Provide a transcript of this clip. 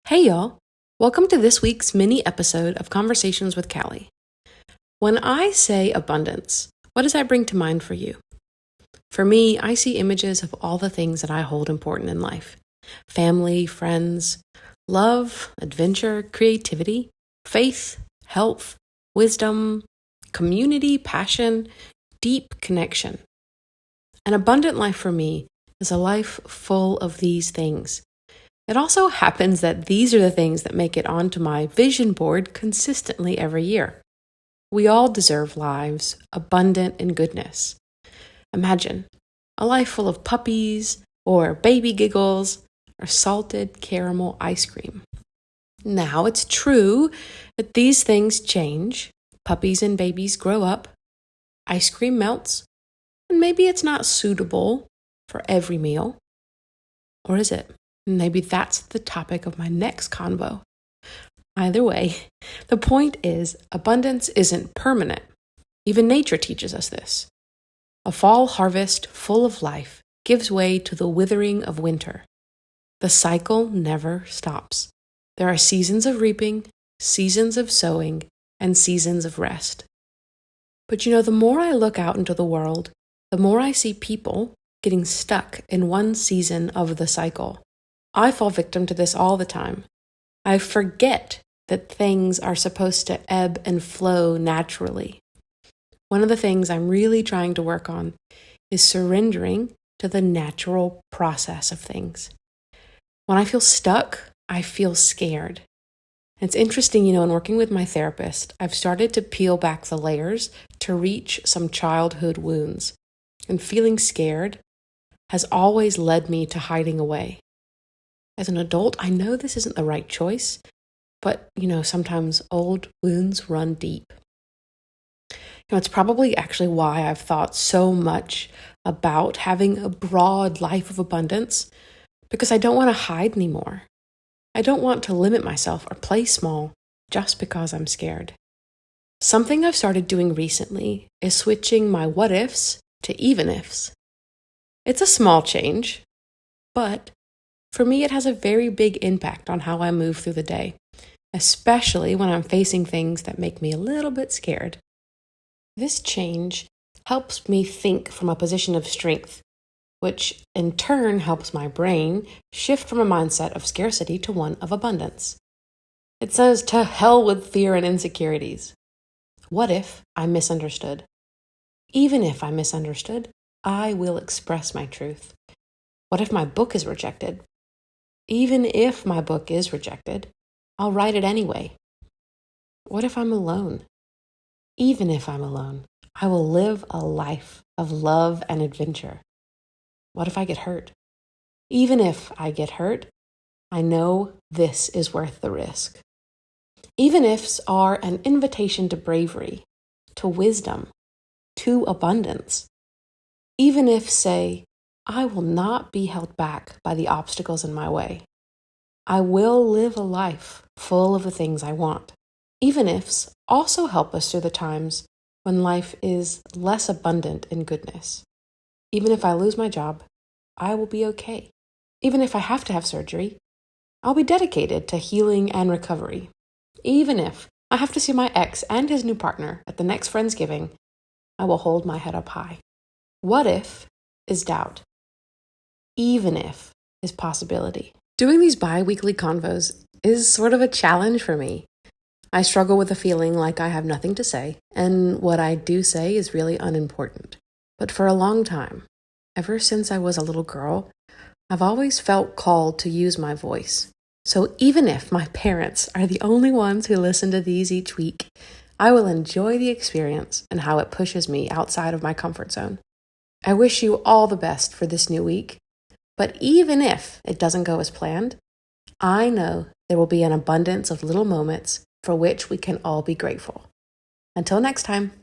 Hey y'all, welcome to this week's mini episode of Conversations with Callie. When I say abundance, what does that bring to mind for you? For me, I see images of all the things that I hold important in life. Family, friends, love, adventure, creativity, faith, health, wisdom, community, passion, deep connection. An abundant life for me is a life full of these things. It also happens that these are the things that make it onto my vision board consistently every year. We all deserve lives abundant in goodness. Imagine a life full of puppies or baby giggles or salted caramel ice cream. Now, it's true that these things change. Puppies and babies grow up, ice cream melts, and maybe it's not suitable for every meal. Or is it? Maybe that's the topic of my next convo. Either way, the point is abundance isn't permanent. Even nature teaches us this. A fall harvest full of life gives way to the withering of winter. The cycle never stops. There are seasons of reaping, seasons of sowing, and seasons of rest. But the more I look out into the world, the more I see people getting stuck in one season of the cycle. I fall victim to this all the time. I forget that things are supposed to ebb and flow naturally. One of the things I'm really trying to work on is surrendering to the natural process of things. When I feel stuck, I feel scared. It's interesting, in working with my therapist, I've started to peel back the layers to reach some childhood wounds. And feeling scared has always led me to hiding away. As an adult, I know this isn't the right choice, but, sometimes old wounds run deep. It's probably actually why I've thought so much about having a broad life of abundance, because I don't want to hide anymore. I don't want to limit myself or play small just because I'm scared. Something I've started doing recently is switching my what ifs to even ifs. It's a small change, but for me, it has a very big impact on how I move through the day, especially when I'm facing things that make me a little bit scared. This change helps me think from a position of strength, which in turn helps my brain shift from a mindset of scarcity to one of abundance. It says, to hell with fear and insecurities. What if I misunderstood? Even if I misunderstood, I will express my truth. What if my book is rejected? Even if my book is rejected, I'll write it anyway. What if I'm alone? Even if I'm alone, I will live a life of love and adventure. What if I get hurt? Even if I get hurt, I know this is worth the risk. Even ifs are an invitation to bravery, to wisdom, to abundance. Even if say, I will not be held back by the obstacles in my way. I will live a life full of the things I want. Even ifs also help us through the times when life is less abundant in goodness. Even if I lose my job, I will be okay. Even if I have to have surgery, I'll be dedicated to healing and recovery. Even if I have to see my ex and his new partner at the next Friendsgiving, I will hold my head up high. What if is doubt. Even if is possibility. Doing these bi-weekly convos is sort of a challenge for me. I struggle with a feeling like I have nothing to say, and what I do say is really unimportant. But for a long time, ever since I was a little girl, I've always felt called to use my voice. So even if my parents are the only ones who listen to these each week, I will enjoy the experience and how it pushes me outside of my comfort zone. I wish you all the best for this new week. But even if it doesn't go as planned, I know there will be an abundance of little moments for which we can all be grateful. Until next time.